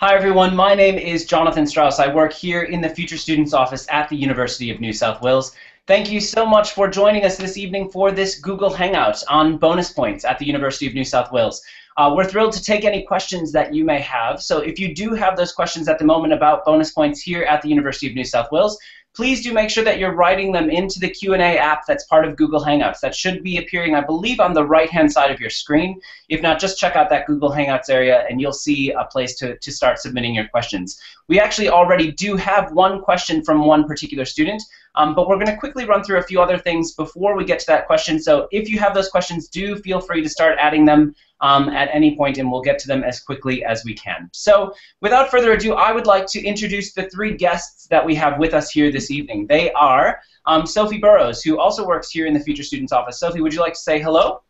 Hi everyone, my name is Jonathon Strauss. I work here in the Future Students Office at the University of New South Wales. Thank you so much for joining us this evening for this Google Hangout on bonus points at the University of New South Wales. We're thrilled to take any questions that you may have. So if you do have those questions at the moment about bonus points here at the University of New South Wales, please do make sure that you're writing them into the Q&A app that's part of Google Hangouts. That should be appearing, I believe, on the right-hand side of your screen. If not, just check out that Google Hangouts area and you'll see a place to start submitting your questions. We actually already do have one question from one particular student, but we're going to quickly run through a few other things before we get to that question. So if you have those questions, do feel free to start adding them at any point, and we'll get to them as quickly as we can. So without further ado, I would like to introduce the three guests that we have with us here this evening. They are Sophie Burrows, who also works here in the Future Students Office. Sophie, would you like to say hello?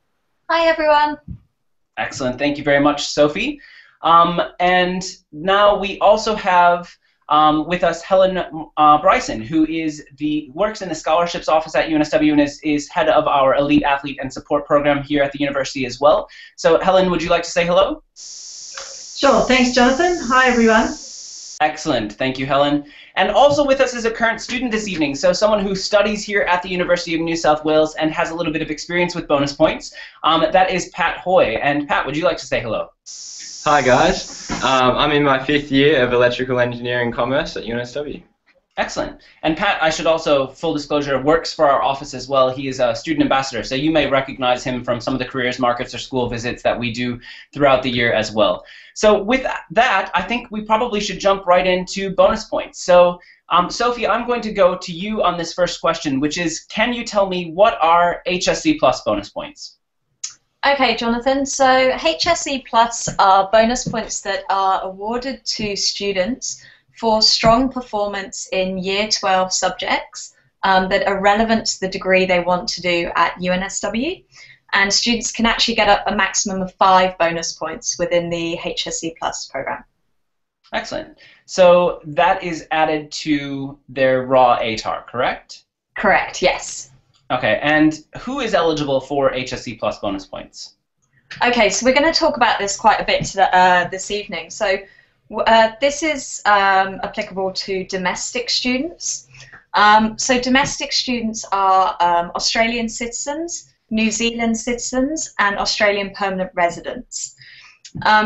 Hi, everyone. Excellent. Thank you very much, Sophie. And now we also have with us Helen Bryson, who works in the scholarships office at UNSW and is head of our Elite Athlete and Support program here at the university as well. So Helen, would you like to say hello? Sure. Thanks, Jonathan. Hi, everyone. Excellent. Thank you, Helen. And also with us is a current student this evening, so someone who studies here at the University of New South Wales and has a little bit of experience with bonus points. That is Pat Hoy. And Pat, would you like to say hello? Hi guys, I'm in my 5th year of Electrical Engineering Commerce at UNSW. Excellent. And Pat, I should also, full disclosure, works for our office as well. He is a student ambassador, so you may recognize him from some of the careers markets or school visits that we do throughout the year as well. So with that, I think we probably should jump right into bonus points. So Sophie, I'm going to go to you on this first question, which is, can you tell me what are HSC plus bonus points? Okay, Jonathan, so HSC Plus are bonus points that are awarded to students for strong performance in Year 12 subjects that are relevant to the degree they want to do at UNSW. And students can actually get a maximum of 5 bonus points within the HSC Plus program. Excellent. So that is added to their raw ATAR, correct? Correct, yes. Okay, and who is eligible for HSC Plus bonus points? Okay, so we're going to talk about this quite a bit this evening. So this is applicable to domestic students. So domestic students are Australian citizens, New Zealand citizens, and Australian permanent residents.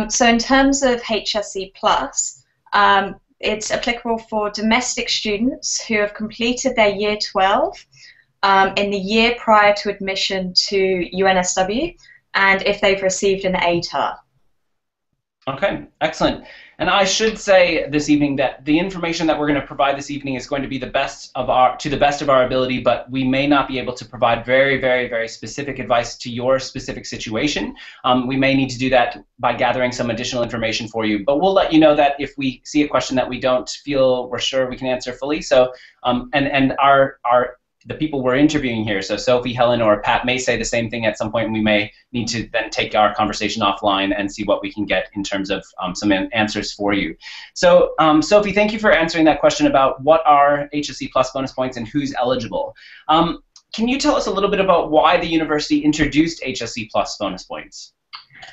So in terms of HSC Plus, it's applicable for domestic students who have completed their Year 12 in the year prior to admission to UNSW, and if they've received an ATAR. Okay, excellent. And I should say this evening that the information that we're going to provide this evening is going to be to the best of our ability, but we may not be able to provide very, very, very specific advice to your specific situation. We may need to do that by gathering some additional information for you, but we'll let you know that if we see a question that we don't feel we're sure we can answer fully. So, the people we're interviewing here, so Sophie, Helen, or Pat may say the same thing at some point, and we may need to then take our conversation offline and see what we can get in terms of some answers for you. So Sophie, thank you for answering that question about what are HSC Plus bonus points and who's eligible. Can you tell us a little bit about why the university introduced HSC Plus bonus points?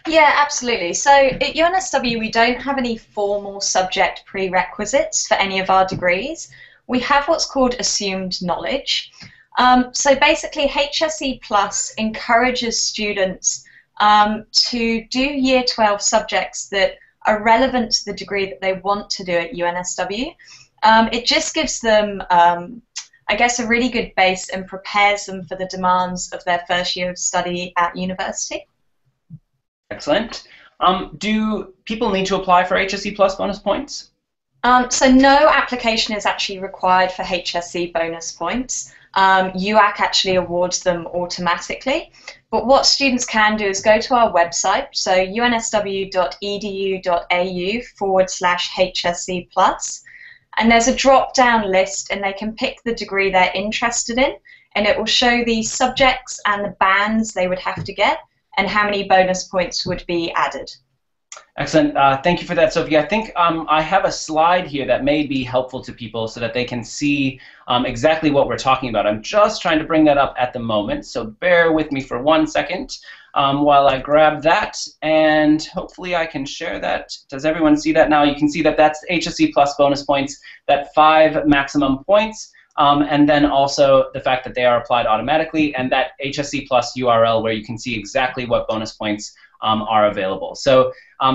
Yeah, absolutely. So at UNSW, we don't have any formal subject prerequisites for any of our degrees. We have what's called assumed knowledge. So basically, HSC Plus encourages students to do Year 12 subjects that are relevant to the degree that they want to do at UNSW. It just gives them, I guess, a really good base and prepares them for the demands of their first year of study at university. Excellent. Do people need to apply for HSC Plus bonus points? So no application is actually required for HSC bonus points. UAC actually awards them automatically. But what students can do is go to our website, so unsw.edu.au/HSC Plus, and there's a drop-down list, and they can pick the degree they're interested in, and it will show the subjects and the bands they would have to get, and how many bonus points would be added. Excellent. Thank you for that, Sophie. I think I have a slide here that may be helpful to people so that they can see exactly what we're talking about. I'm just trying to bring that up at the moment, so bear with me for 1 second. while I grab that, and hopefully I can share that. Does everyone see that now? You can see that that's HSC plus bonus points, that 5 maximum points, and then also the fact that they are applied automatically, and that HSC plus URL where you can see exactly what bonus points are available. So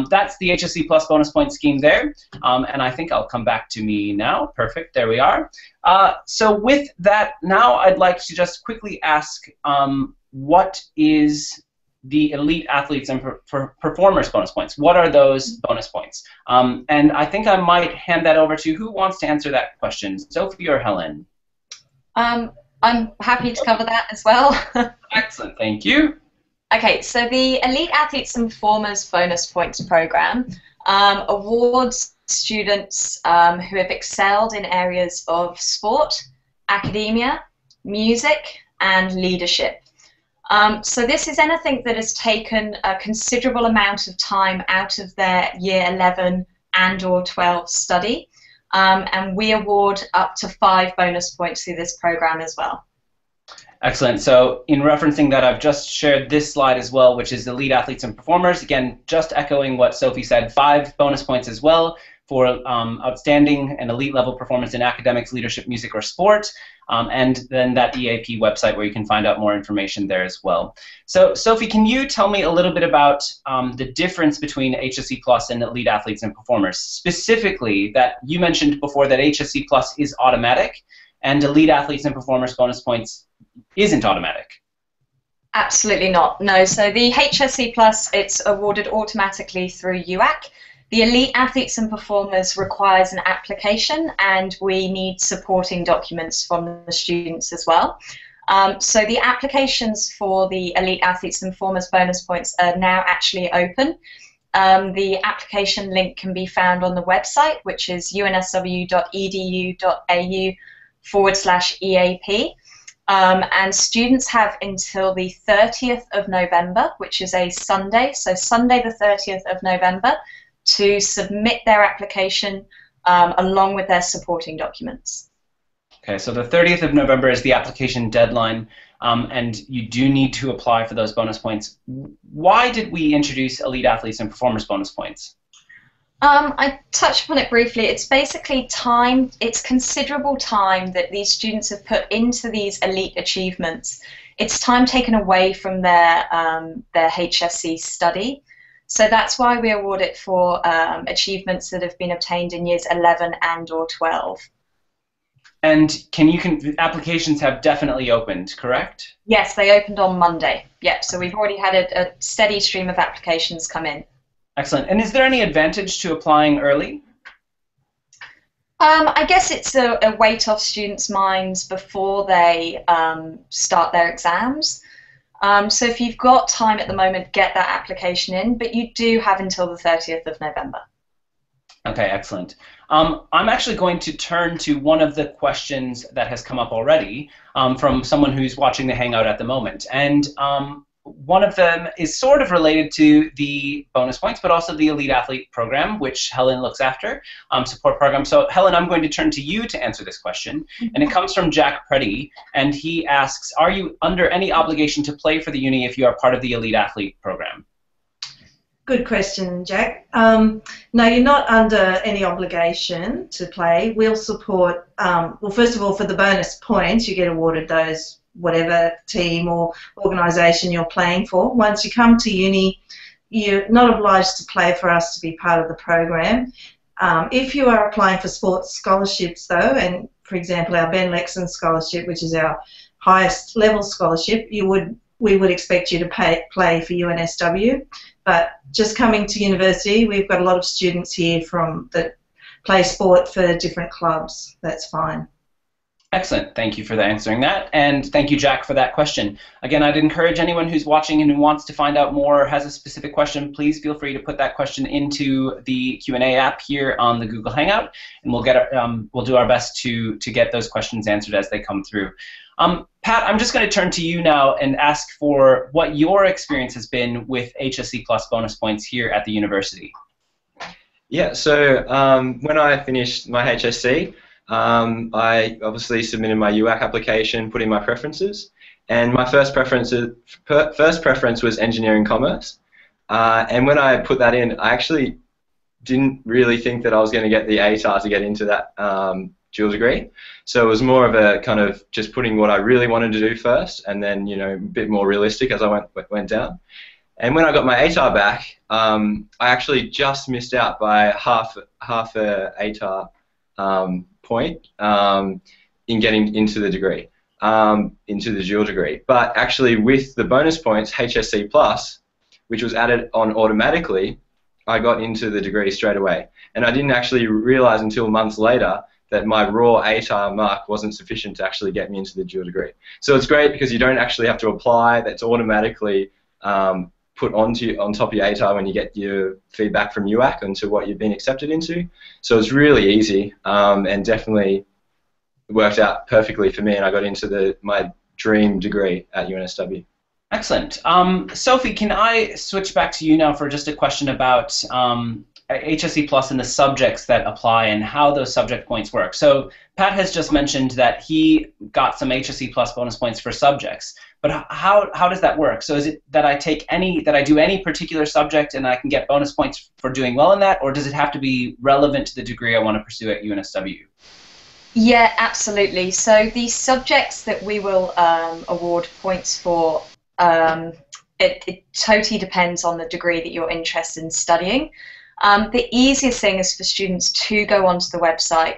that's the HSC plus bonus point scheme there, and I think I'll come back to me now. Perfect, there we are. So with that, now I'd like to just quickly ask what is the elite athletes and performers bonus points? What are those bonus points? And I think I might hand that over to who wants to answer that question, Sophie or Helen? I'm happy to cover that as well. Excellent, thank you. Okay, so the Elite Athletes and Performers Bonus Points Program awards students who have excelled in areas of sport, academia, music, and leadership. So this is anything that has taken a considerable amount of time out of their Year 11 and or 12 study, and we award up to 5 bonus points through this program as well. Excellent. So in referencing that, I've just shared this slide as well, which is Elite Athletes and Performers. Again, just echoing what Sophie said, 5 bonus points as well for outstanding and elite level performance in academics, leadership, music, or sport, and then that EAP website where you can find out more information there as well. So Sophie, can you tell me a little bit about the difference between HSC Plus and Elite Athletes and Performers? Specifically, that you mentioned before that HSC Plus is automatic and Elite Athletes and Performers bonus points isn't automatic. Absolutely not, no. So the HSC Plus, it's awarded automatically through UAC. The Elite Athletes and Performers requires an application, and we need supporting documents from the students as well. So the applications for the Elite Athletes and Performers bonus points are now actually open. The application link can be found on the website, which is unsw.edu.au/EAP. And students have until the 30th of November, which is a Sunday, so Sunday the 30th of November, to submit their application along with their supporting documents. Okay, so the 30th of November is the application deadline, and you do need to apply for those bonus points. Why did we introduce Elite Athletes and Performers bonus points? I touched upon it briefly. It's basically time, it's considerable time that these students have put into these elite achievements. It's time taken away from their HSC study. So that's why we award it for achievements that have been obtained in years 11 and or 12. And applications have definitely opened, correct? Yes, they opened on Monday. Yep, so we've already had a steady stream of applications come in. Excellent. And is there any advantage to applying early? I guess it's a weight off students' minds before they start their exams. So if you've got time at the moment, get that application in, but you do have until the 30th of November. Okay, excellent. I'm actually going to turn to one of the questions that has come up already from someone who's watching the Hangout at the moment. And one of them is sort of related to the bonus points, but also the Elite Athlete program, which Helen looks after, support program. So Helen, I'm going to turn to you to answer this question. And it comes from Jack Preddy, and he asks, are you under any obligation to play for the uni if you are part of the Elite Athlete program? Good question, Jack. No, you're not under any obligation to play. We'll support, well, first of all, for the bonus points, you get awarded those whatever team or organisation you're playing for. Once you come to uni, you're not obliged to play for us to be part of the program. If you are applying for sports scholarships, though, and for example, our Ben Lexon scholarship, which is our highest level scholarship, we would expect you to play for UNSW. But just coming to university, we've got a lot of students here that play sport for different clubs. That's fine. Excellent. Thank you for answering that, and thank you, Jack, for that question. Again, I'd encourage anyone who's watching and who wants to find out more or has a specific question, please feel free to put that question into the Q&A app here on the Google Hangout, and we'll do our best to get those questions answered as they come through. Pat, I'm just going to turn to you now and ask for what your experience has been with HSC Plus bonus points here at the university. Yeah, so when I finished my HSC, I obviously submitted my UAC application, put in my preferences, and my first preference was engineering commerce. And when I put that in, I actually didn't really think that I was going to get the ATAR to get into that dual degree. So it was more of a kind of just putting what I really wanted to do first, and then a bit more realistic as I went down. And when I got my ATAR back, I actually just missed out by half a ATAR point in getting into the degree, into the dual degree. But actually, with the bonus points, HSC Plus, which was added on automatically, I got into the degree straight away. And I didn't actually realize until months later that my raw ATAR mark wasn't sufficient to actually get me into the dual degree. So it's great because you don't actually have to apply. That's automatically put on top of your ATAR when you get your feedback from UAC into what you've been accepted into. So it's really easy and definitely worked out perfectly for me, and I got into my dream degree at UNSW. Excellent. Sophie, can I switch back to you now for just a question about HSC Plus and the subjects that apply and how those subject points work. So Pat has just mentioned that he got some HSC Plus bonus points for subjects, but how does that work? So is it that I do any particular subject and I can get bonus points for doing well in that, or does it have to be relevant to the degree I want to pursue at UNSW? Yeah, absolutely. So the subjects that we will award points for, it totally depends on the degree that you're interested in studying. The easiest thing is for students to go onto the website.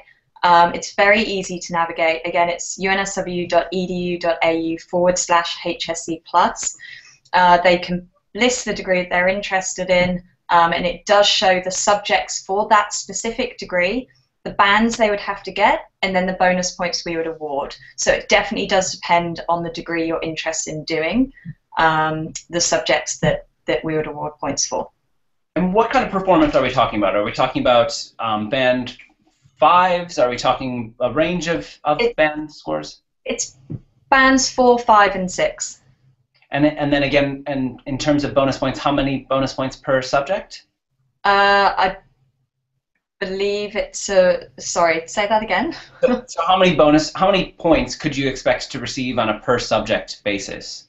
It's very easy to navigate. Again, it's unsw.edu.au/HSC Plus. They can list the degree that they're interested in, and it does show the subjects for that specific degree, the bands they would have to get, and then the bonus points we would award. So it definitely does depend on the degree you're interested in doing, the subjects that we would award points for. And what kind of performance are we talking about? Are we talking about band 5s? Are we talking a range of band scores? It's bands 4, 5, and 6. And then again, and in terms of bonus points, how many bonus points per subject? I believe it's sorry, say that again. So how many points could you expect to receive on a per subject basis?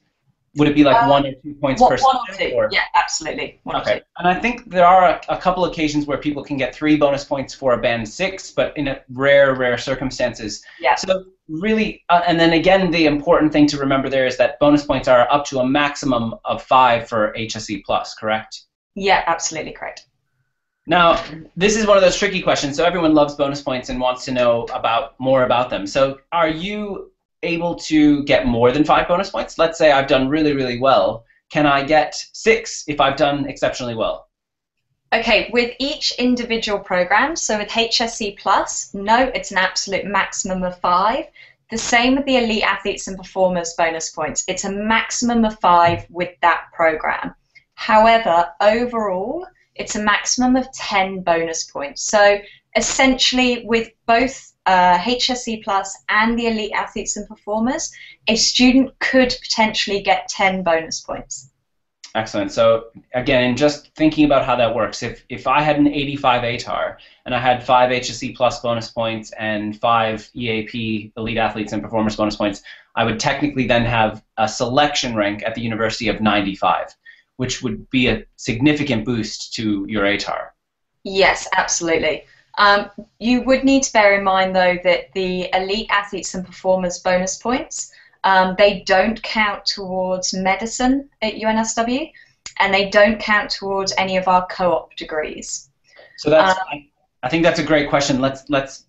Would it be like 1 or 2 points per subject? 1 or 2, yeah, absolutely. 1 or 2. And I think there are a couple occasions where people can get 3 bonus points for a band 6, but in rare circumstances. Yeah. So really, and then again, the important thing to remember there is that bonus points are up to a maximum of 5 for HSC Plus, correct? Yeah, absolutely correct. Now, this is one of those tricky questions. So everyone loves bonus points and wants to know more about them. So are you able to get more than 5 bonus points? Let's say I've done really, really well. Can I get 6 if I've done exceptionally well? Okay, with each individual program, so with HSC Plus, no, it's an absolute maximum of 5. The same with the Elite Athletes and Performers bonus points. It's a maximum of 5 with that program. However, overall, it's a maximum of 10 bonus points. So essentially, with both HSC Plus and the Elite Athletes and Performers, a student could potentially get 10 bonus points. Excellent. So again, just thinking about how that works, if I had an 85 ATAR and I had 5 HSC Plus bonus points and 5 EAP Elite Athletes and Performers bonus points, I would technically then have a selection rank at the university of 95, which would be a significant boost to your ATAR. Yes, absolutely. You would need to bear in mind, though, that the Elite Athletes and Performers bonus points, they don't count towards medicine at UNSW, and they don't count towards any of our co-op degrees. So that's, I think that's a great question. Let's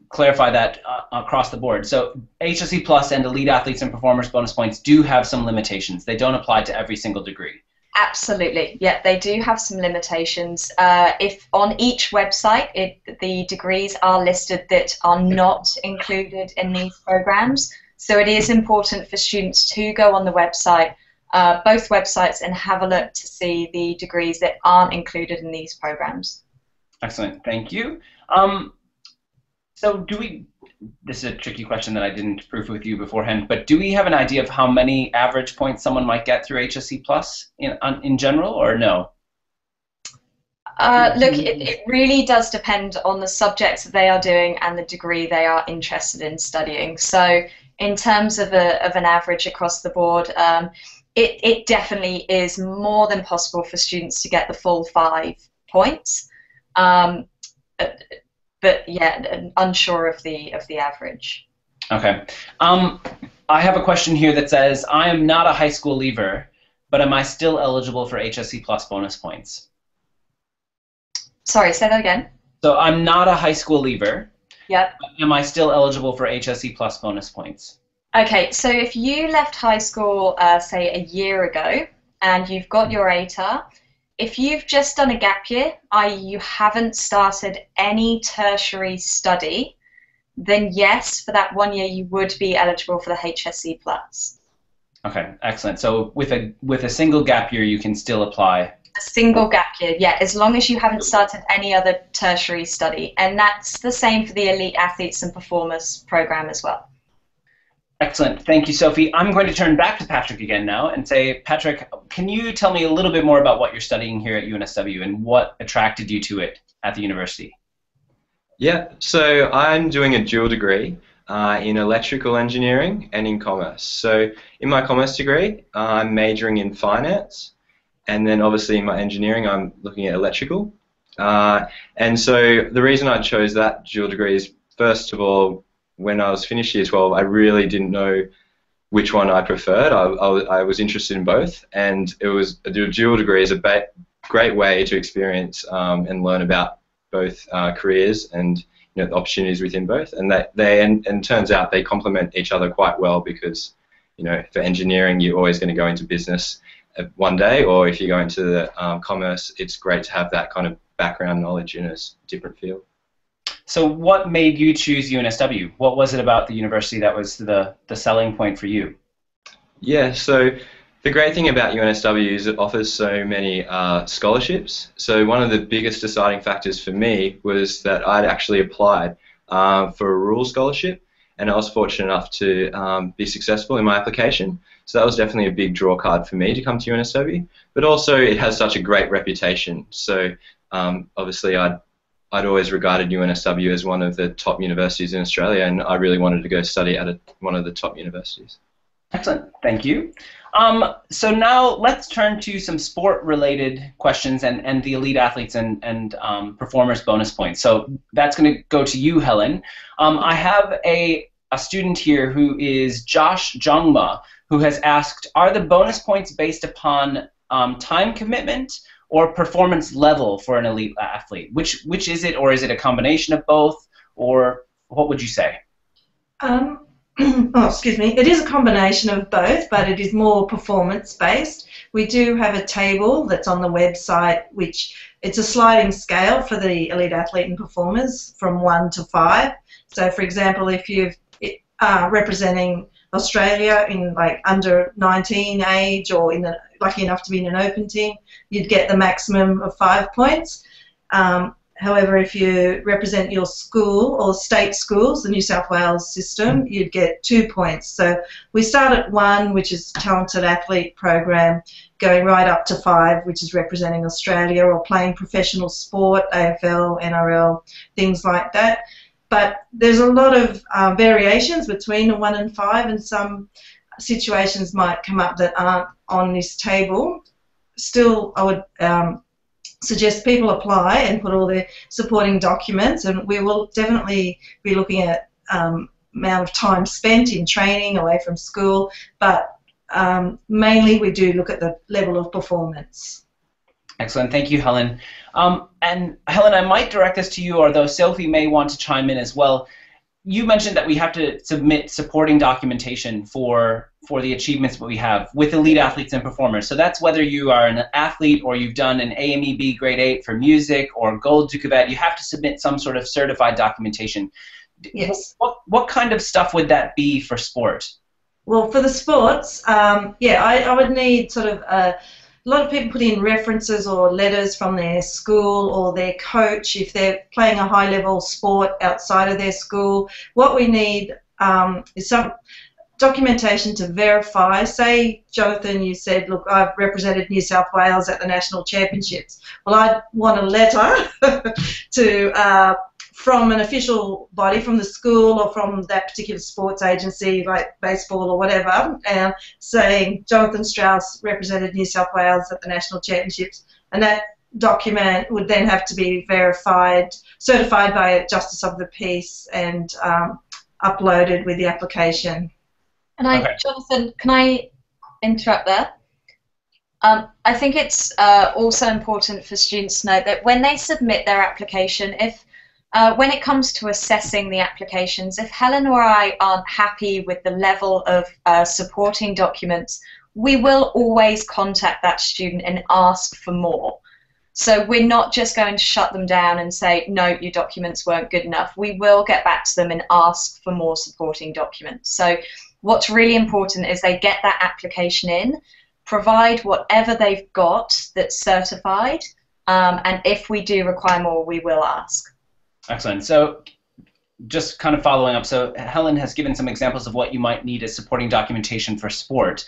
clarify that across the board. So HSC Plus and Elite Athletes and Performers bonus points do have some limitations. They don't apply to every single degree. Absolutely, yeah, they do have some limitations. If on each website the degrees are listed that are not included in these programs, so it is important for students to go on the website, both websites, and have a look to see the degrees that aren't included in these programs. Excellent, thank you. So this is a tricky question that I didn't proof with you beforehand, but do we have an idea of how many average points someone might get through HSC Plus in general, or no? Look, it really does depend on the subjects that they are doing and the degree they are interested in studying. So in terms of an average across the board, it definitely is more than possible for students to get the full 5 points. But yeah, unsure of the average. Okay. I have a question here that says, I am not a high school leaver, but am I still eligible for HSC plus bonus points? Sorry, say that again. So I'm not a high school leaver. Yep. But am I still eligible for HSC plus bonus points? Okay, so if you left high school, say a year ago, and you've got your ATAR, if you've just done a gap year, i.e. you haven't started any tertiary study, then yes, for that 1 year you would be eligible for the HSC plus. Okay, excellent. So with a single gap year, you can still apply. A single gap year, yeah, as long as you haven't started any other tertiary study, and that's the same for the Elite Athletes and Performers program as well. Excellent. Thank you, Sophie. I'm going to turn back to Patrick again now and say, Patrick, can you tell me a little bit more about what you're studying here at UNSW and what attracted you to it at the university? Yeah, so I'm doing a dual degree in electrical engineering and in commerce. So in my commerce degree, I'm majoring in finance, and then obviously in my engineering, I'm looking at electrical. And so the reason I chose that dual degree is, first of all, when I was finished year 12, I really didn't know which one I preferred. I was interested in both, and a dual degree is a great way to experience and learn about both careers and the opportunities within both. And and turns out they complement each other quite well, because for engineering you're always going to go into business one day, or if you go into the commerce, it's great to have that kind of background knowledge in a different field. So what made you choose UNSW? What was it about the university that was the selling point for you? Yeah, so the great thing about UNSW is it offers so many scholarships. So one of the biggest deciding factors for me was that I'd actually applied for a rural scholarship, and I was fortunate enough to be successful in my application. So that was definitely a big draw card for me to come to UNSW. But also it has such a great reputation. So obviously I'd always regarded UNSW as one of the top universities in Australia, and I really wanted to go study at one of the top universities. Excellent, thank you. So now let's turn to some sport-related questions and the Elite Athletes and Performers bonus points. So that's going to go to you, Helen. I have a student here who is Josh Jongma, who has asked, are the bonus points based upon time commitment or performance level for an elite athlete? Which is it, or is it a combination of both, or what would you say? Oh, excuse me. It is a combination of both, but it is more performance-based. We do have a table that's on the website, which it's a sliding scale for the elite athlete and performers from 1 to 5. So, for example, if you're representing Australia in like under 19 age, or lucky enough to be in an open team, you'd get the maximum of 5 points. However, if you represent your school or state schools, the New South Wales system, you'd get 2 points. So we start at 1, which is talented athlete program, going right up to 5, which is representing Australia or playing professional sport, AFL, NRL, things like that. But there's a lot of variations between a 1 and 5, and some situations might come up that aren't on this table. Still, I would suggest people apply and put all their supporting documents, and we will definitely be looking at amount of time spent in training away from school, but mainly we do look at the level of performance. Excellent. Thank you, Helen. And Helen, I might direct this to you, although Sophie may want to chime in as well. You mentioned that we have to submit supporting documentation for the achievements that we have with elite athletes and performers. So that's whether you are an athlete or you've done an AMEB grade 8 for music or gold Duquesne, you have to submit some sort of certified documentation. Yes. What kind of stuff would that be for sport? Well, for the sports, yeah, I would need sort of a lot of people put in references or letters from their school or their coach if they're playing a high-level sport outside of their school. What we need is some documentation to verify. Say, Jonathan, you said, look, I've represented New South Wales at the National Championships. Well, I'd want a letter from an official body, from the school or from that particular sports agency, like baseball or whatever, saying Jonathon Strauss represented New South Wales at the National Championships, and that document would then have to be certified by a Justice of the Peace, and uploaded with the application. And Jonathon, can I interrupt there? I think it's also important for students to know that when they submit their application, when it comes to assessing the applications, if Helen or I aren't happy with the level of supporting documents, we will always contact that student and ask for more. So we're not just going to shut them down and say, no, your documents weren't good enough. We will get back to them and ask for more supporting documents. So what's really important is they get that application in, provide whatever they've got that's certified, and if we do require more, we will ask. Excellent. So just kind of following up, so Helen has given some examples of what you might need as supporting documentation for sport.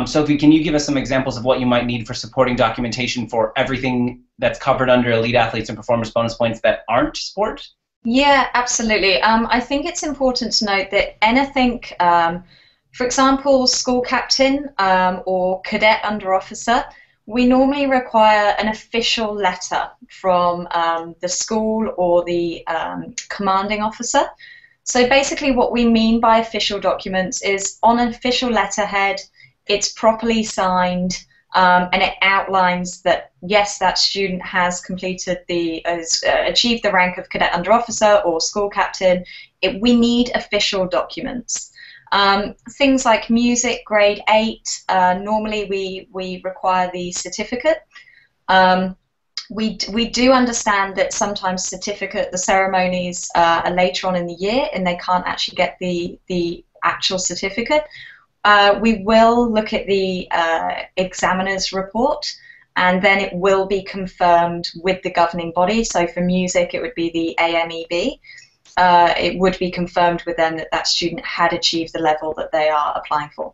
Sophie, can you give us some examples of what you might need for supporting documentation for everything that's covered under Elite Athletes and Performance Bonus Points that aren't sport? Yeah, absolutely. I think it's important to note that anything, for example, school captain or cadet under officer, we normally require an official letter from the school or the commanding officer. So basically what we mean by official documents is on an official letterhead, it's properly signed, and it outlines that, yes, that student has completed achieved the rank of cadet under officer or school captain. We need official documents. Things like music, grade 8, normally we require the certificate. We do understand that sometimes the ceremonies are later on in the year and they can't actually get the actual certificate. We will look at the examiner's report, and then it will be confirmed with the governing body. So for music, it would be the AMEB. It would be confirmed with them that that student had achieved the level that they are applying for.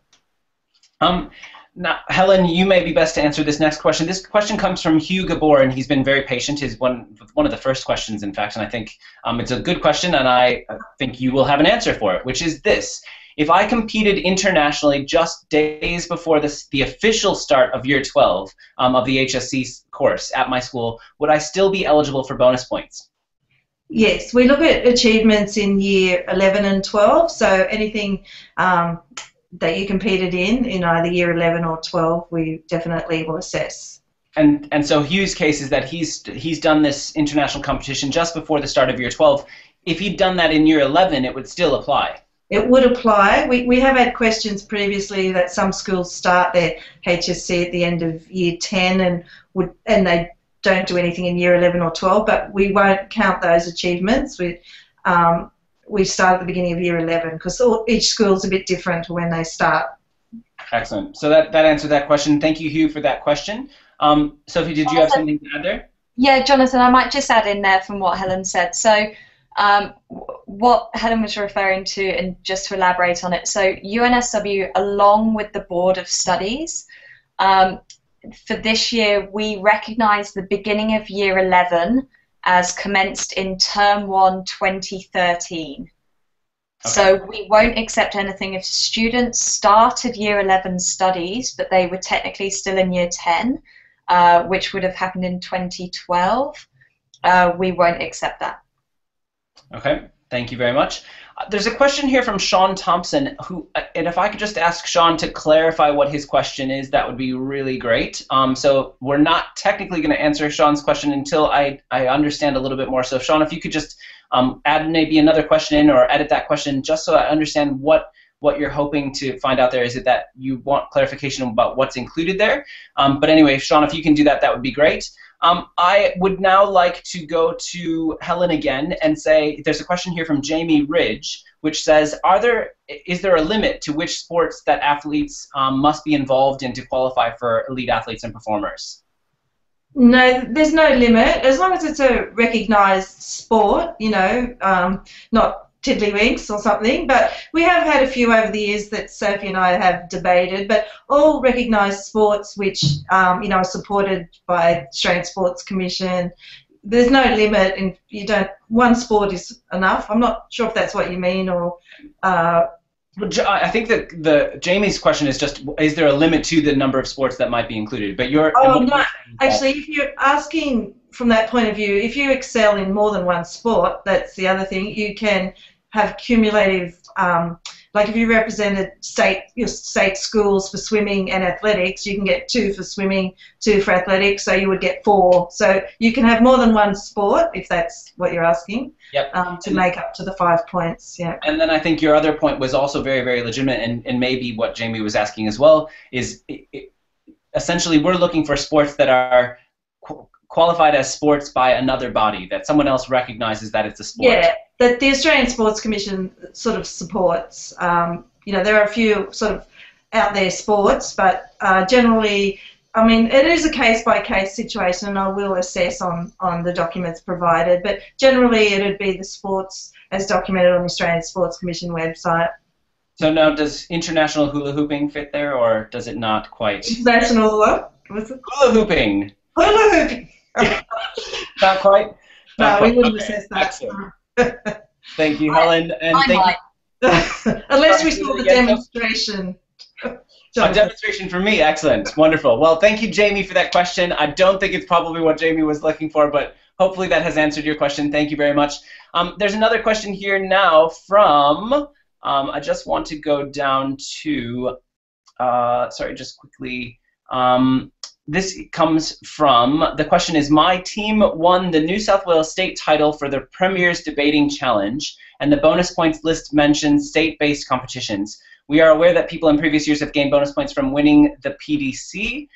Now, Helen, you may be best to answer this next question. This question comes from Hugh Gabor, and he's been very patient. He's one of the first questions, in fact, and I think it's a good question, and I think you will have an answer for it, which is this. If I competed internationally just days before the official start of Year 12 of the HSC course at my school, would I still be eligible for bonus points? Yes, we look at achievements in Year 11 and 12, so anything that you competed in either Year 11 or 12, we definitely will assess. And so Hugh's case is that he's done this international competition just before the start of Year 12. If he'd done that in Year 11, it would still apply. It would apply. We have had questions previously that some schools start their HSC at the end of Year 10 and they don't do anything in Year 11 or 12, but we won't count those achievements. We start at the beginning of Year 11 because each school is a bit different when they start. Excellent. So that answered that question. Thank you, Hugh, for that question. Sophie, did you have something to add there? Yeah, Jonathon, I might just add in there from what Helen said. So what Helen was referring to, and just to elaborate on it, so UNSW, along with the Board of Studies, for this year, we recognise the beginning of Year 11 as commenced in Term 1 2013. Okay. So we won't accept anything if students started Year 11 studies, but they were technically still in Year 10, which would have happened in 2012. We won't accept that. Okay, thank you very much. There's a question here from Sean Thompson, and if I could just ask Sean to clarify what his question is, that would be really great. So we're not technically going to answer Sean's question until I understand a little bit more. So Sean, if you could just add maybe another question in or edit that question just so I understand what you're hoping to find out there. Is it that you want clarification about what's included there? But anyway, Sean, if you can do that, that would be great. I would now like to go to Helen again and say there's a question here from Jamie Ridge, which says, is there a limit to which sports that athletes must be involved in to qualify for Elite Athletes and Performers? No, there's no limit. As long as it's a recognised sport, not tiddlywinks or something, but we have had a few over the years that Sophie and I have debated, but all recognised sports which are supported by Australian Sports Commission, there's no limit, and you don't. One sport is enough. I'm not sure if that's what you mean, or. I think that Jamie's question is just: is there a limit to the number of sports that might be included? But you're. Oh no, actually, if you're asking from that point of view, if you excel in more than one sport, that's the other thing. You can have cumulative. Like if you represented your state schools for swimming and athletics, you can get 2 for swimming, 2 for athletics, so you would get 4. So you can have more than one sport, if that's what you're asking, yep. To make up to the 5 points. Yeah. And then I think your other point was also very, very legitimate, and maybe what Jamie was asking as well is essentially we're looking for sports that are qualified as sports by another body, that someone else recognizes that it's a sport. Yeah, that the Australian Sports Commission sort of supports. There are a few sort of out there sports, but generally, I mean, it is a case-by-case situation, and I will assess on the documents provided, but generally it would be the sports as documented on the Australian Sports Commission website. So now, does international hula hooping fit there, or does it not quite? International what? What's it? Hula hooping. Hula hooping. Not quite? No, we wouldn't assess that. Excellent. Thank you, Helen. And thank you. Unless we saw the demonstration. A demonstration for me. Excellent. Wonderful. Well, thank you, Jamie, for that question. I don't think it's probably what Jamie was looking for, but hopefully that has answered your question. Thank you very much. There's another question here now from, I just want to go down to, sorry, just quickly. This comes from, the question is, my team won the New South Wales state title for the Premier's Debating Challenge, and the bonus points list mentions state-based competitions. We are aware that people in previous years have gained bonus points from winning the PDC,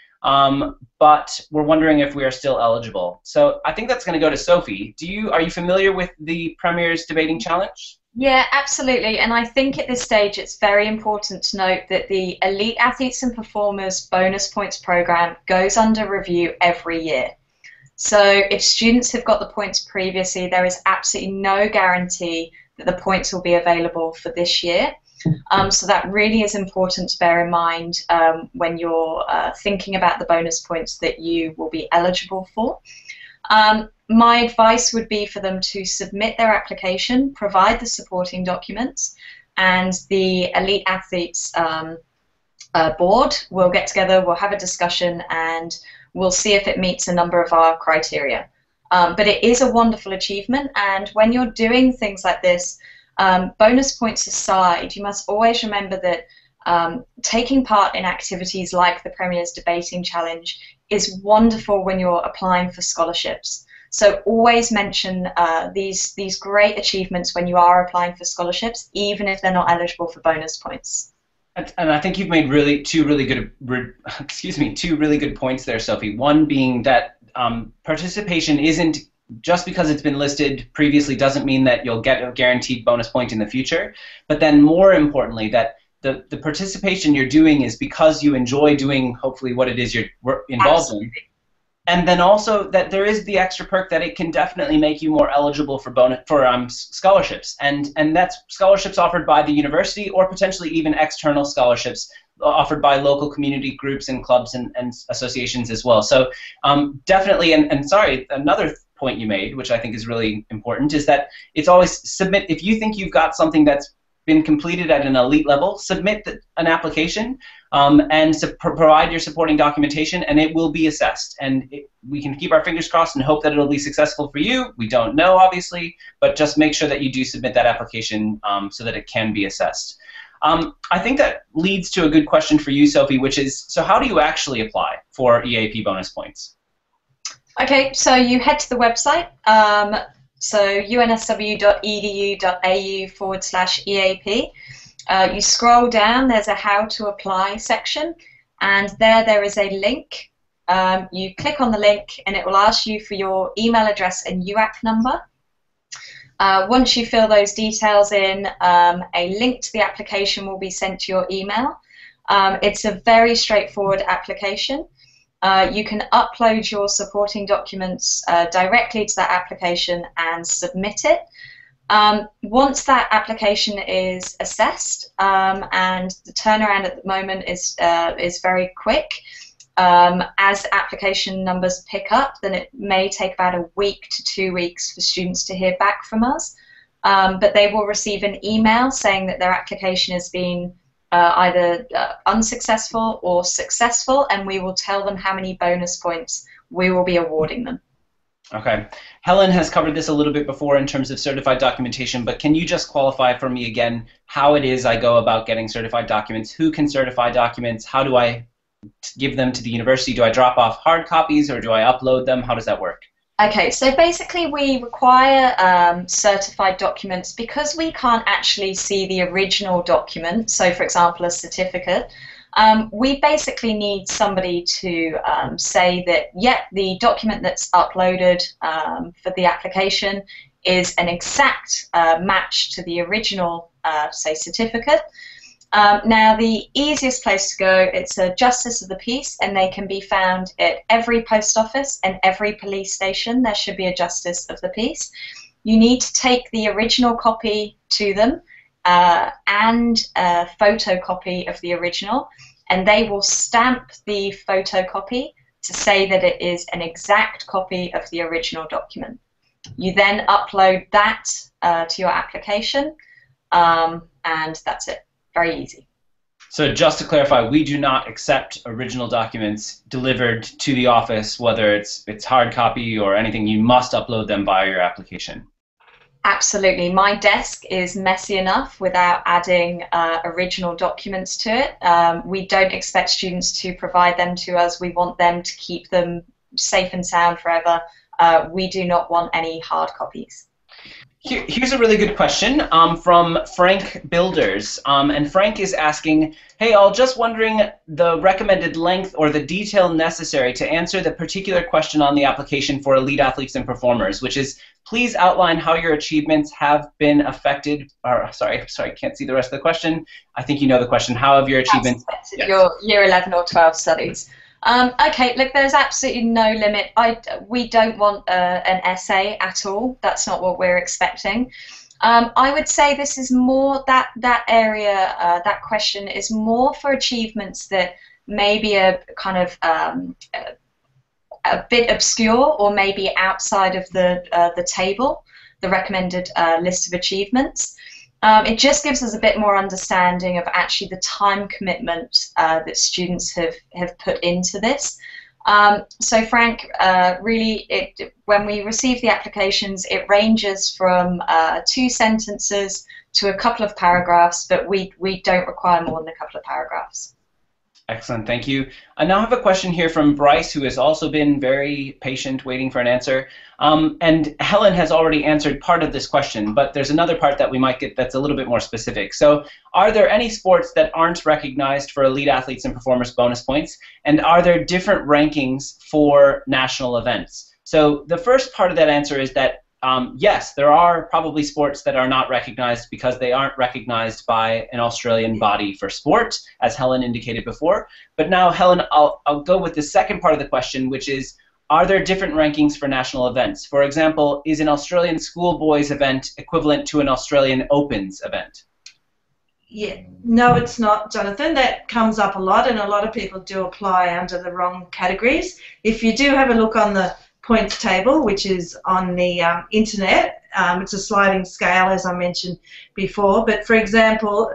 but we're wondering if we are still eligible. So I think that's going to go to Sophie. Are you familiar with the Premier's Debating Challenge? Yeah, absolutely. And I think at this stage it's very important to note that the Elite Athletes and Performers Bonus Points program goes under review every year. So if students have got the points previously, there is absolutely no guarantee that the points will be available for this year. So that really is important to bear in mind when you're thinking about the bonus points that you will be eligible for. My advice would be for them to submit their application, provide the supporting documents, and the Elite Athletes board will get together, we'll have a discussion, and we'll see if it meets a number of our criteria. But it is a wonderful achievement, and when you're doing things like this, bonus points aside, you must always remember that taking part in activities like the Premier's Debating Challenge is wonderful when you're applying for scholarships. So always mention these great achievements when you are applying for scholarships, even if they're not eligible for bonus points. And I think you've made two really good points there, Sophie. One being that participation isn't just because it's been listed previously doesn't mean that you'll get a guaranteed bonus point in the future. But then more importantly, that the participation you're doing is because you enjoy doing hopefully what it is you're involved in. And then also that there is the extra perk that it can definitely make you more eligible for scholarships, and that's scholarships offered by the university or potentially even external scholarships offered by local community groups and clubs and associations as well. So definitely, and sorry, another point you made, which I think is really important, is that it's always submit. If you think you've got something that's been completed at an elite level, submit an application and provide your supporting documentation, and it will be assessed. And we can keep our fingers crossed and hope that it'll be successful for you. We don't know, obviously, but just make sure that you do submit that application so that it can be assessed. I think that leads to a good question for you, Sophie, which is, so how do you actually apply for EAP bonus points? Okay, so you head to the website. So unsw.edu.au/EAP. You scroll down, there's a how to apply section, and there is a link. You click on the link and it will ask you for your email address and UAP number. Once you fill those details in, a link to the application will be sent to your email. It's a very straightforward application. You can upload your supporting documents directly to that application and submit it. Once that application is assessed, and the turnaround at the moment is very quick, As application numbers pick up, then it may take about a week to 2 weeks for students to hear back from us. But they will receive an email saying that their application has been either unsuccessful or successful, and we will tell them how many bonus points we will be awarding them. Okay. Helen has covered this a little bit before in terms of certified documentation, but can you just qualify for me again how it is I go about getting certified documents? Who can certify documents? How do I give them to the university? Do I drop off hard copies or do I upload them? How does that work? Okay, so basically we require certified documents because we can't actually see the original document, so for example a certificate. We basically need somebody to say that, yeah, the document that's uploaded for the application is an exact match to the original, say, certificate. Now, the easiest place to go, it's a justice of the peace, and they can be found at every post office and every police station. There should be a justice of the peace. You need to take the original copy to them and a photocopy of the original, and they will stamp the photocopy to say that it is an exact copy of the original document. You then upload that to your application, and that's it. Very easy. So just to clarify, we do not accept original documents delivered to the office, whether it's hard copy or anything. You must upload them via your application. Absolutely. My desk is messy enough without adding original documents to it. We don't expect students to provide them to us. We want them to keep them safe and sound forever. We do not want any hard copies. Here's a really good question from Frank Builders, and Frank is asking, hey all, just wondering the recommended length or the detail necessary to answer the particular question on the application for elite athletes and performers, which is, please outline how your achievements have been affected, or sorry, can't see the rest of the question. I think you know the question. How have your achievements affected your year 11 or 12 studies? Okay, look, there's absolutely no limit. We don't want an essay at all. That's not what we're expecting. I would say this is more, that area, that question is more for achievements that maybe are kind of a bit obscure or maybe outside of the table, the recommended list of achievements. It just gives us a bit more understanding of actually the time commitment that students have put into this. So Frank, really, when we receive the applications, it ranges from 2 sentences to a couple of paragraphs, but we don't require more than a couple of paragraphs. Excellent, thank you. I now have a question here from Bryce, who has also been very patient waiting for an answer. And Helen has already answered part of this question, but there's another part that we might get that's a little bit more specific. So are there any sports that aren't recognized for elite athletes and performers bonus points? And are there different rankings for national events? So the first part of that answer is that yes, there are probably sports that are not recognized because they aren't recognized by an Australian body for sport, as Helen indicated before. But now, Helen, I'll go with the second part of the question, which is, are there different rankings for national events? For example, is an Australian schoolboys event equivalent to an Australian Opens event? Yeah, no, it's not, Jonathan. That comes up a lot, and a lot of people do apply under the wrong categories. If you do have a look on the points table, which is on the internet. It's a sliding scale, as I mentioned before. But for example,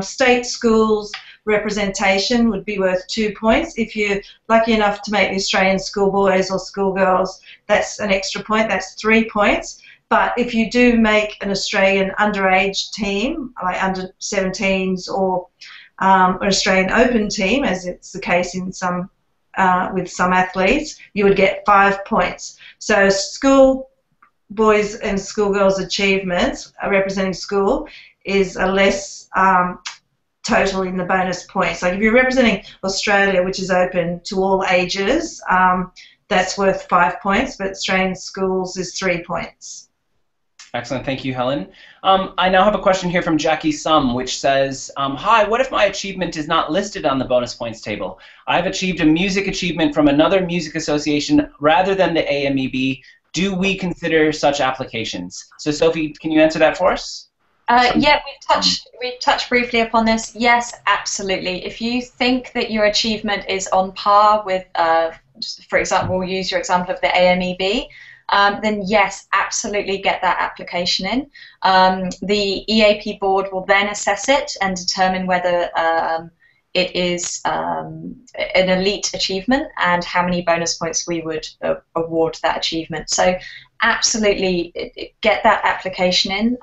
state schools representation would be worth 2 points. If you're lucky enough to make the Australian schoolboys or schoolgirls, that's an extra point. That's 3 points. But if you do make an Australian underage team, like under 17s, or an Australian Open team, as it's the case in some with some athletes, you would get 5 points. So school boys and schoolgirls achievements representing school is a less total in the bonus points. Like if you're representing Australia, which is open to all ages, that's worth 5 points, but Australian schools is 3 points. Excellent, thank you, Helen. I now have a question here from Jackie Sum, which says, hi, what if my achievement is not listed on the bonus points table? I've achieved a music achievement from another music association rather than the AMEB. Do we consider such applications? So Sophie, can you answer that for us? Yeah, we've touched briefly upon this. Yes, absolutely. If you think that your achievement is on par with, for example, we'll use your example of the AMEB, then yes, absolutely get that application in. The EAP board will then assess it and determine whether it is an elite achievement and how many bonus points we would award that achievement. So absolutely get that application in.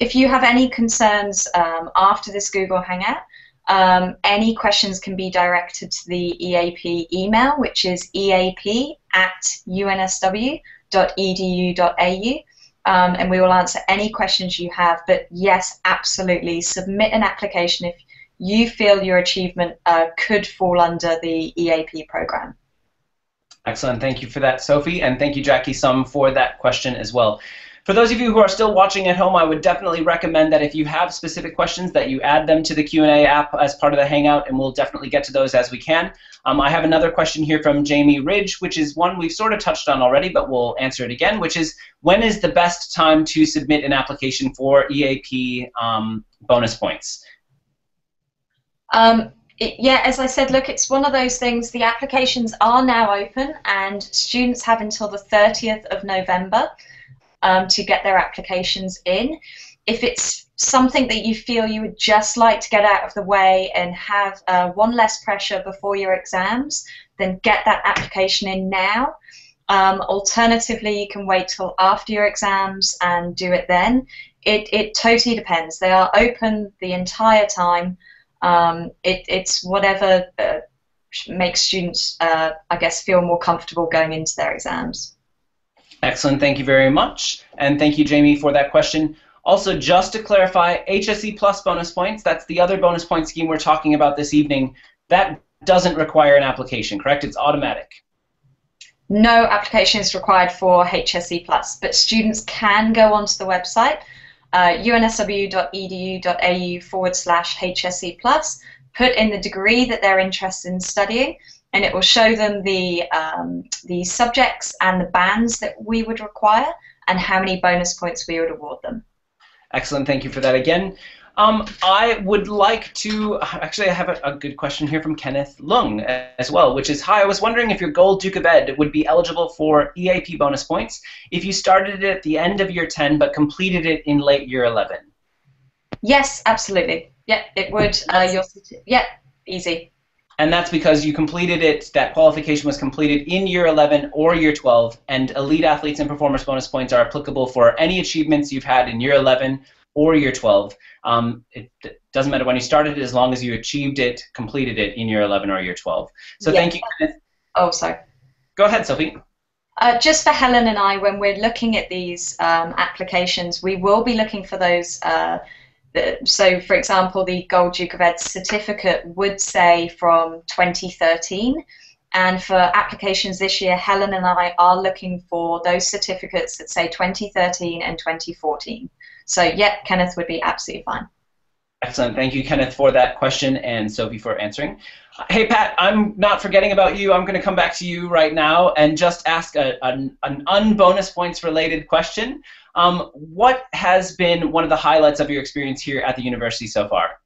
If you have any concerns after this Google Hangout, any questions can be directed to the EAP email, which is eap@unsw.edu.au, and we will answer any questions you have. But yes, absolutely, submit an application if you feel your achievement could fall under the EAP program. Excellent. Thank you for that, Sophie, and thank you, Jackie Sum, for that question as well. For those of you who are still watching at home, I would definitely recommend that if you have specific questions that you add them to the Q&A app as part of the Hangout, and we'll definitely get to those as we can. I have another question here from Jamie Ridge, which is one we've sort of touched on already, but we'll answer it again, which is, when is the best time to submit an application for EAP bonus points? Yeah, as I said, look, it's one of those things. The applications are now open, and students have until the 30th of November to get their applications in. If it's something that you feel you would just like to get out of the way and have one less pressure before your exams, then get that application in now. Alternatively, you can wait till after your exams and do it then. It totally depends. They are open the entire time. It's whatever makes students, I guess, feel more comfortable going into their exams. Excellent, thank you very much, and thank you, Jamie, for that question. Also, just to clarify, HSC Plus bonus points, that's the other bonus point scheme we're talking about this evening, that doesn't require an application, correct? It's automatic. No application is required for HSC Plus, but students can go onto the website, unsw.edu.au/HSC Plus, put in the degree that they're interested in studying, and it will show them the subjects and the bands that we would require and how many bonus points we would award them. Excellent, thank you for that again. I would like to, actually I have a good question here from Kenneth Lung as well, which is, hi, I was wondering if your Gold Duke of Ed would be eligible for EAP bonus points if you started it at the end of year 10 but completed it in late year 11. Yes, absolutely. Yeah, it would. Yeah, easy. And that's because you completed it, that qualification was completed in year 11 or year 12, and elite athletes and performance bonus points are applicable for any achievements you've had in year 11 or year 12. It doesn't matter when you started it, as long as you achieved it, completed it in year 11 or year 12. So yeah. Thank you, Kenneth. Oh, sorry. Go ahead, Sophie. Just for Helen and I, when we're looking at these applications, we will be looking for those. So, for example, the Gold Duke of Ed certificate would say from 2013. And for applications this year, Helen and I are looking for those certificates that say 2013 and 2014. So, yeah, Kenneth would be absolutely fine. Excellent. Thank you, Kenneth, for that question, and Sophie for answering. Hey, Pat, I'm not forgetting about you. I'm going to come back to you right now and just ask an unbonus points related question. What has been one of the highlights of your experience here at the university so far?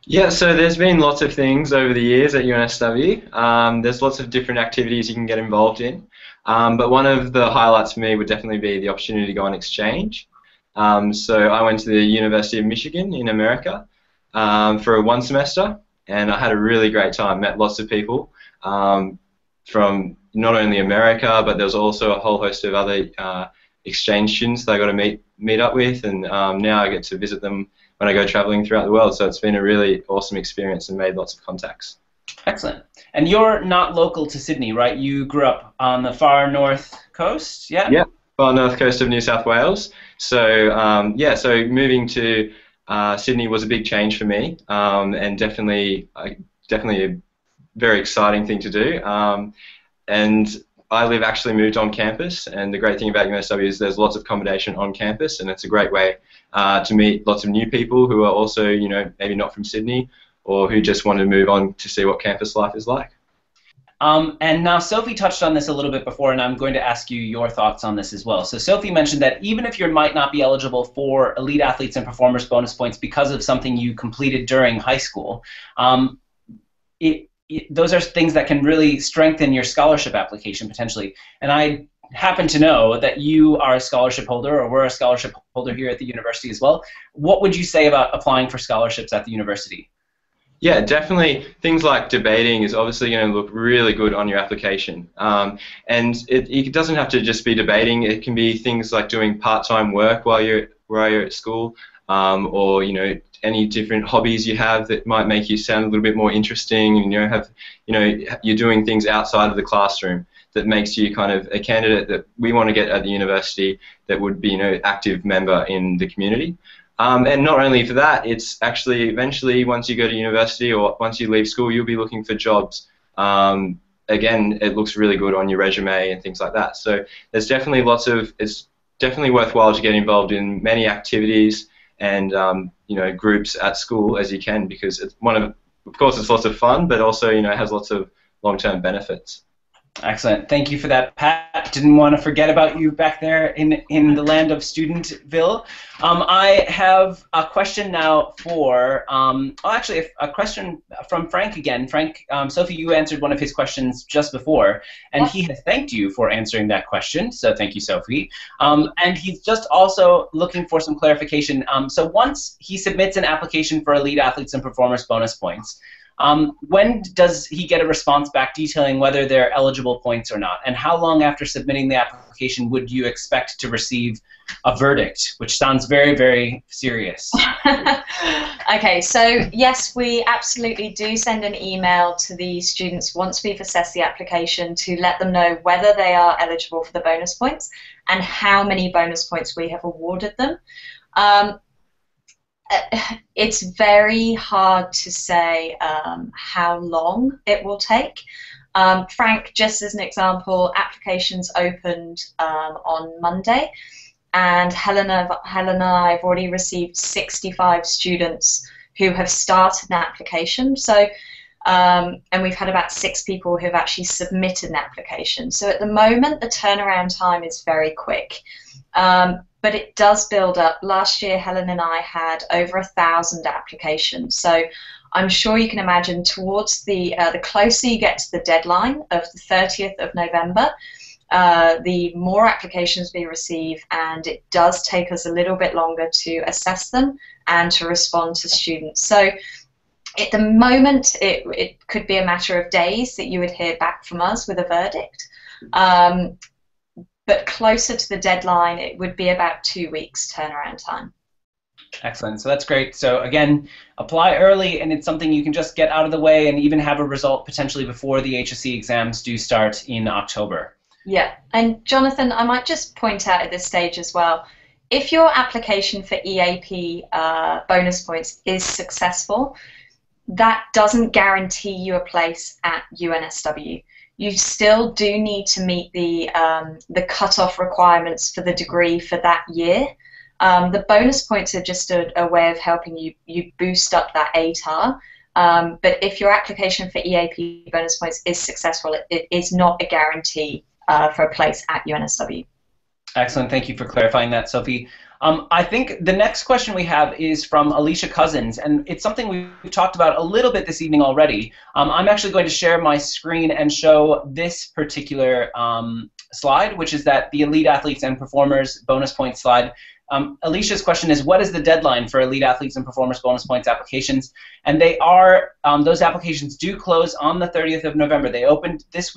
Yeah, so there's been lots of things over the years at UNSW. There's lots of different activities you can get involved in. But one of the highlights for me would definitely be the opportunity to go on exchange. So I went to the University of Michigan in America for one semester, and I had a really great time, met lots of people from not only America, but there was also a whole host of other exchange students that I got to meet up with, and now I get to visit them when I go traveling throughout the world. So it's been a really awesome experience and made lots of contacts. Excellent. And you're not local to Sydney, right? You grew up on the far north coast, yeah? Yeah, far north coast of New South Wales. So yeah, so moving to Sydney was a big change for me, and definitely a very exciting thing to do. And I actually moved on campus, and the great thing about UNSW is there's lots of accommodation on campus, and it's a great way to meet lots of new people who are also, you know, maybe not from Sydney, or who just want to move on to see what campus life is like. And now Sophie touched on this a little bit before, and I'm going to ask you your thoughts on this as well. So Sophie mentioned that even if you might not be eligible for Elite Athletes and Performers bonus points because of something you completed during high school, those are things that can really strengthen your scholarship application potentially. And I happen to know that you are a scholarship holder, or were a scholarship holder here at the university as well. What would you say about applying for scholarships at the university? Yeah, definitely. Things like debating is obviously going to look really good on your application. And it doesn't have to just be debating. It can be things like doing part-time work while you're at school, or any different hobbies you have that might make you sound a little bit more interesting. And you're doing things outside of the classroom that makes you kind of a candidate that we want to get at the university that would be active member in the community. And not only for that, it's actually eventually once you go to university or once you leave school, you'll be looking for jobs. Again, it looks really good on your resume and things like that. So there's definitely it's definitely worthwhile to get involved in many activities and groups at school as you can, because it's of course it's lots of fun, but also it has lots of long-term benefits. Excellent. Thank you for that, Pat. Didn't want to forget about you back there in the land of Studentville. I have a question now for, actually a question from Frank again. Frank, Sophie, you answered one of his questions just before, and he has thanked you for answering that question, so thank you, Sophie. And he's just also looking for some clarification. So once he submits an application for Elite Athletes and Performers bonus points, when does he get a response back detailing whether they're eligible points or not? And how long after submitting the application would you expect to receive a verdict, which sounds very, very serious? Okay, so yes, we absolutely do send an email to the students once we've assessed the application to let them know whether they are eligible for the bonus points and how many bonus points we have awarded them. It's very hard to say how long it will take. Frank, just as an example, applications opened on Monday, and Helen and I have already received 65 students who have started an application. So, and we've had about 6 people who have actually submitted an application. So at the moment, the turnaround time is very quick. But it does build up. Last year, Helen and I had over 1,000 applications. So I'm sure you can imagine towards the closer you get to the deadline of the 30th of November, the more applications we receive, and it does take us a little bit longer to assess them and to respond to students. So at the moment, it could be a matter of days that you would hear back from us with a verdict. But closer to the deadline, it would be about 2 weeks turnaround time. Excellent. So that's great. So again, apply early, and it's something you can just get out of the way and even have a result potentially before the HSC exams do start in October. Yeah. And Jonathan, I might just point out at this stage as well, if your application for EAP bonus points is successful, that doesn't guarantee you a place at UNSW. You still do need to meet the cutoff requirements for the degree for that year. The bonus points are just a way of helping you boost up that ATAR. But if your application for EAP bonus points is successful, it is not a guarantee for a place at UNSW. Excellent. Thank you for clarifying that, Sophie. I think the next question we have is from Alicia Cousins, and it's something we've talked about a little bit this evening already. I'm actually going to share my screen and show this particular slide, which is the Elite Athletes and Performers bonus points slide. Alicia's question is, what is the deadline for Elite Athletes and Performers bonus points applications? And they are, those applications do close on the 30th of November. They opened this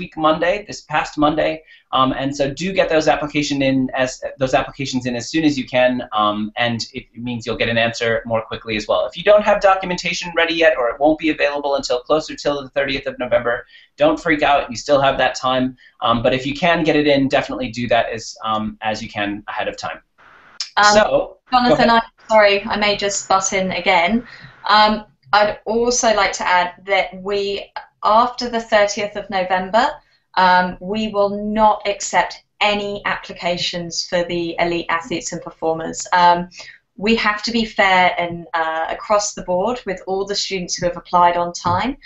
past Monday, and so do get those applications in as soon as you can, and it means you'll get an answer more quickly as well. If you don't have documentation ready yet, or it won't be available until closer to the 30th of November, don't freak out. You still have that time, but if you can get it in, definitely do that as you can ahead of time. Jonathan, I'm sorry, I may just butt in again. I'd also like to add that after the 30th of November, we will not accept any applications for the Elite Athletes and Performers. We have to be fair and across the board with all the students who have applied on time.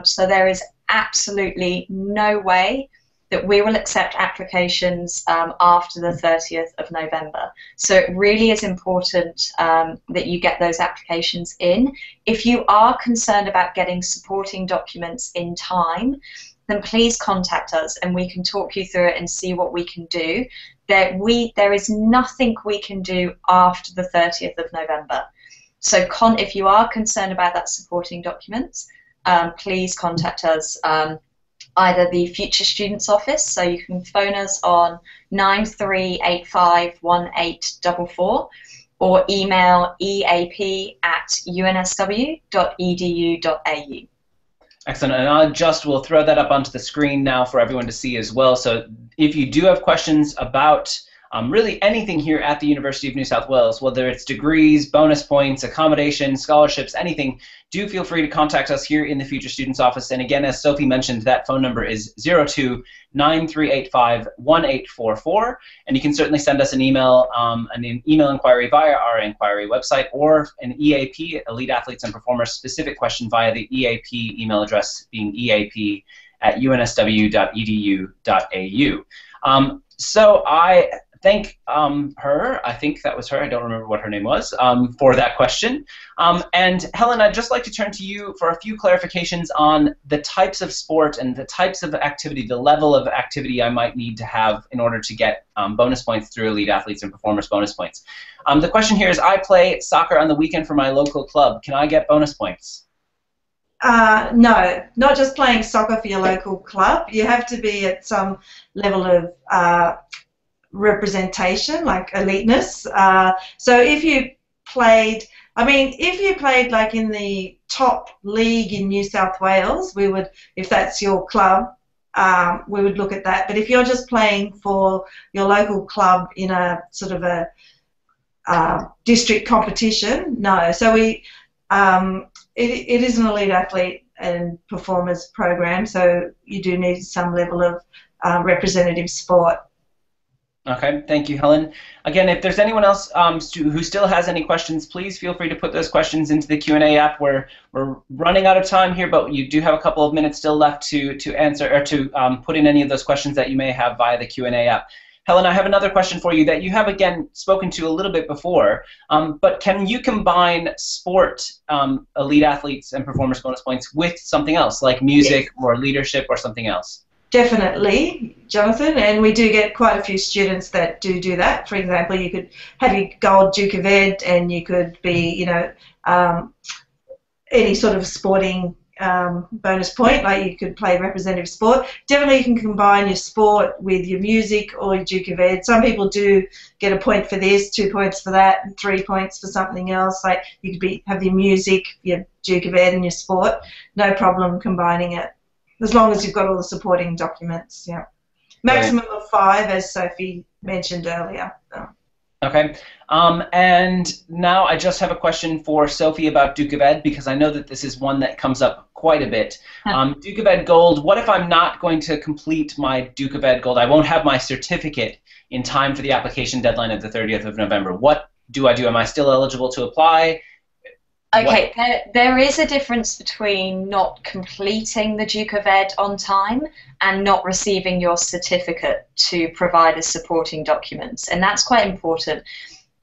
So there is absolutely no way that we will accept applications after the 30th of November. So it really is important that you get those applications in. If you are concerned about getting supporting documents in time, then please contact us and we can talk you through it and see what we can do. There is nothing we can do after the 30th of November. So if you are concerned about that supporting documents, please contact us, either the Future Students Office, so you can phone us on 93851844, or email eap@unsw.edu.au. Excellent, and we'll throw that up onto the screen now for everyone to see as well. So if you do have questions about really anything here at the University of New South Wales, whether it's degrees, bonus points, accommodation, scholarships, anything, do feel free to contact us here in the Future Students Office. And again, as Sophie mentioned, that phone number is 02-9385-1844. And you can certainly send us an email inquiry via our inquiry website, or an EAP, Elite Athletes and Performers specific question, via the EAP email address being eap@unsw.edu.au. So I thank her, I think that was her, I don't remember what her name was, for that question. And Helen, I'd just like to turn to you for a few clarifications on the types of sport and the types of activity, the level of activity I might need to have in order to get bonus points through Elite Athletes and Performers bonus points. The question here is, I play soccer on the weekend for my local club. Can I get bonus points? No, not just playing soccer for your local club. You have to be at some level of representation, like eliteness. So if you played, like in the top league in New South Wales, we would, if that's your club, we would look at that. But if you're just playing for your local club in a sort of a district competition, no. So it is an elite athlete and performers program, so you do need some level of representative sport. Okay, thank you, Helen. Again, if there's anyone else who still has any questions, please feel free to put those questions into the Q&A app. We're running out of time here, but you do have a couple of minutes still left to answer, or to put in any of those questions that you may have via the Q&A app. Helen, I have another question for you that you have, again, spoken to a little bit before, but can you combine sport, elite athletes and performance bonus points with something else, like music or leadership or something else? Definitely, Jonathan, and we do get quite a few students that do that. For example, you could have your gold Duke of Ed, and you could be, any sort of sporting bonus point, like you could play representative sport. Definitely you can combine your sport with your music or your Duke of Ed. Some people do get a point for this, 2 points for that, and 3 points for something else. Like you could have your music, your Duke of Ed, and your sport. No problem combining it, as long as you've got all the supporting documents. Yeah, maximum of 5, as Sophie mentioned earlier. Okay, and now I just have a question for Sophie about Duke of Ed, because I know that this is one that comes up quite a bit. Duke of Ed Gold, what if I'm not going to complete my Duke of Ed Gold? I won't have my certificate in time for the application deadline of the 30th of November. What do I do? Am I still eligible to apply? Okay, there is a difference between not completing the Duke of Ed on time and not receiving your certificate to provide as supporting documents, and that's quite important.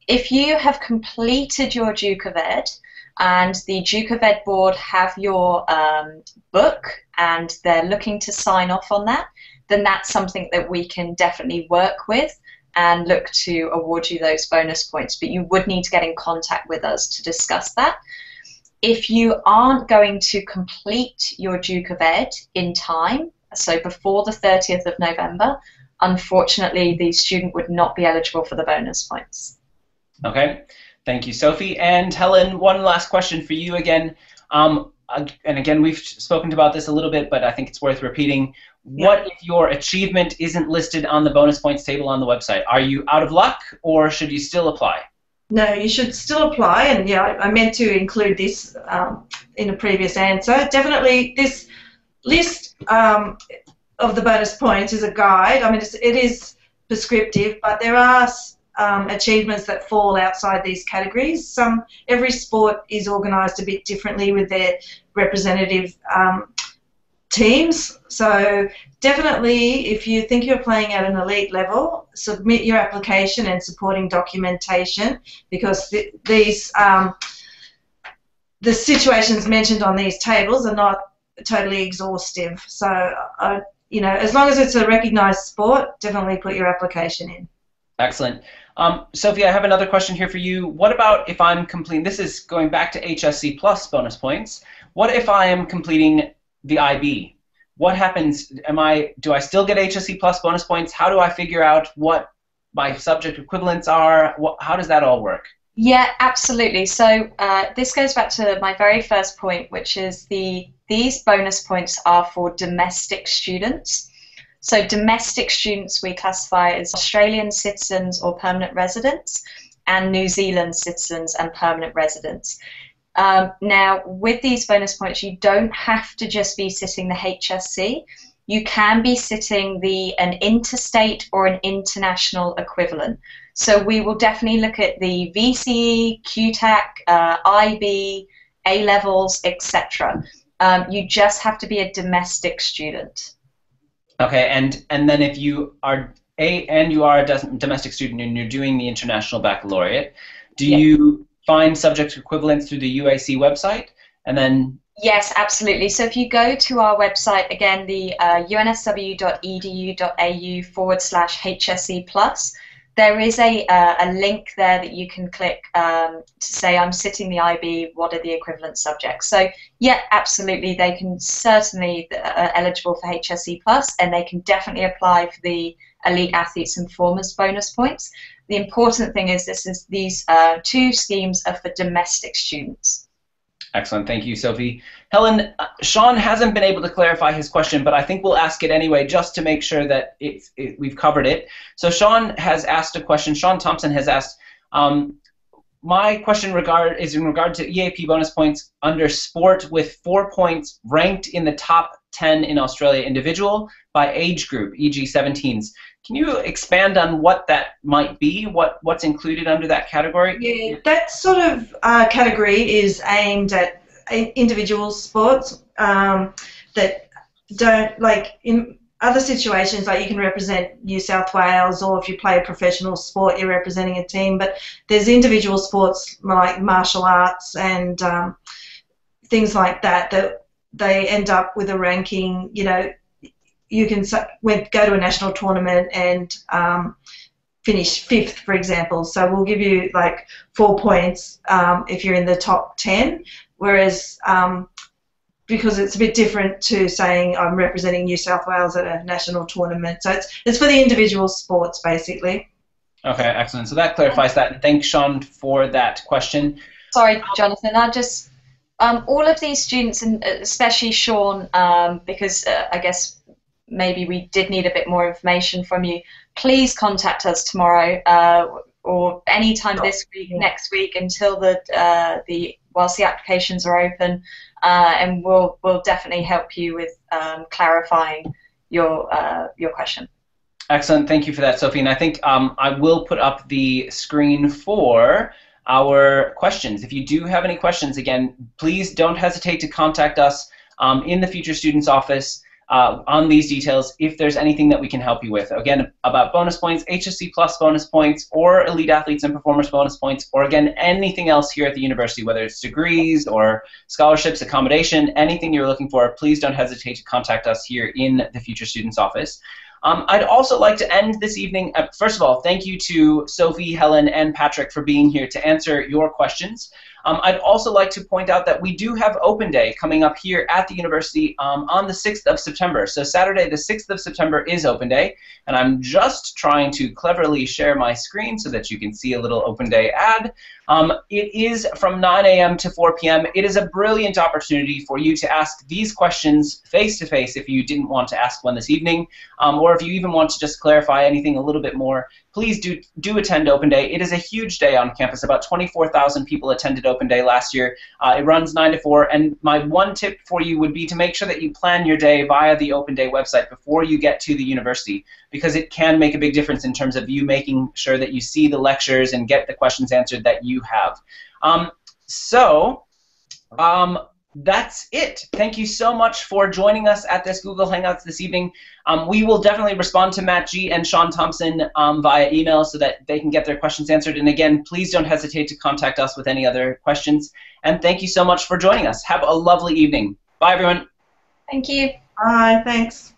If you have completed your Duke of Ed and the Duke of Ed board have your book and they're looking to sign off on that, then that's something that we can definitely work with and look to award you those bonus points, but you would need to get in contact with us to discuss that. If you aren't going to complete your Duke of Ed in time, so before the 30th of November, unfortunately the student would not be eligible for the bonus points. Okay, thank you, Sophie. And Helen, one last question for you again. And again, we've spoken about this a little bit, but I think it's worth repeating. What if your achievement isn't listed on the bonus points table on the website? Are you out of luck, or should you still apply? No, you should still apply, and yeah, I meant to include this in a previous answer. Definitely, this list of the bonus points is a guide. I mean, it is prescriptive, but there are achievements that fall outside these categories. Every sport is organised a bit differently with their representative teams. So definitely, if you think you're playing at an elite level, submit your application and supporting documentation, because the situations mentioned on these tables are not totally exhaustive. So, you know, as long as it's a recognised sport, definitely put your application in. Excellent. Sophie, I have another question here for you. What about if I'm completing, this is going back to HSC plus bonus points, what if I am completing the IB? What happens? Do I still get HSC plus bonus points? How do I figure out what my subject equivalents are? How does that all work? Yeah, absolutely. So this goes back to my very first point, which is these bonus points are for domestic students. So domestic students we classify as Australian citizens or permanent residents, and New Zealand citizens and permanent residents. Now, with these bonus points, you don't have to just be sitting the HSC. You can be sitting an interstate or an international equivalent. So we will definitely look at the VCE, QTAC, IB, A-levels, etc. You just have to be a domestic student. Okay, and then if you are a domestic student and you're doing the international baccalaureate, do you find subject equivalents through the UAC website? And then yes, absolutely. So if you go to our website, again, the unsw.edu.au/HSC+, there is a link there that you can click to say, I'm sitting the IB, what are the equivalent subjects? So yeah, absolutely, they can certainly eligible for HSC+, and they can definitely apply for the Elite Athletes and Performers bonus points. The important thing is these two schemes are for domestic students. Excellent. Thank you, Sophie. Helen, Sean hasn't been able to clarify his question, but I think we'll ask it anyway just to make sure that we've covered it. So Sean has asked a question. Sean Thompson has asked, my question is in regard to EAP bonus points under sport with 4 points ranked in the top 10 in Australia individual by age group, e.g. 17s. Can you expand on what that might be, what's included under that category? Yeah, that sort of category is aimed at individual sports that don't, like in other situations, like you can represent New South Wales, or if you play a professional sport, you're representing a team, but there's individual sports like martial arts and things like that they end up with a ranking, you know. You can go to a national tournament and finish 5th, for example. So we'll give you like 4 points if you're in the top 10, whereas because it's a bit different to saying I'm representing New South Wales at a national tournament. So it's for the individual sports, basically. Okay, excellent. So that clarifies that. And thanks, Sean, for that question. Sorry, Jonathan. I just all of these students, and especially Sean, because I guess maybe we did need a bit more information from you, please contact us tomorrow or anytime this week, next week, until whilst the applications are open, and we'll definitely help you with clarifying your question. Excellent, thank you for that, Sophie. And I think I will put up the screen for our questions. If you do have any questions, again, please don't hesitate to contact us in the Future Students Office on these details if there's anything that we can help you with. Again, about bonus points, HSC plus bonus points, or Elite Athletes and Performers bonus points, or again, anything else here at the university, whether it's degrees or scholarships, accommodation, anything you're looking for, please don't hesitate to contact us here in the Future Students Office. I'd also like to end this evening, first of all, thank you to Sophie, Helen, and Patrick for being here to answer your questions. I'd also like to point out that we do have Open Day coming up here at the university on the 6th of September. So Saturday the 6th of September is Open Day, and I'm just trying to cleverly share my screen so that you can see a little Open Day ad. It is from 9 a.m. to 4 p.m. It is a brilliant opportunity for you to ask these questions face-to-face if you didn't want to ask one this evening, or if you even want to just clarify anything a little bit more. Please do attend Open Day. It is a huge day on campus. About 24,000 people attended Open Day last year. It runs 9 to 4, and my one tip for you would be to make sure that you plan your day via the Open Day website before you get to the university, because it can make a big difference in terms of you making sure that you see the lectures and get the questions answered that you have. that's it. Thank you so much for joining us at this Google Hangouts this evening. We will definitely respond to Matt G. and Sean Thompson via email so that they can get their questions answered. And again, please don't hesitate to contact us with any other questions. And thank you so much for joining us. Have a lovely evening. Bye, everyone. Thank you. Bye, thanks.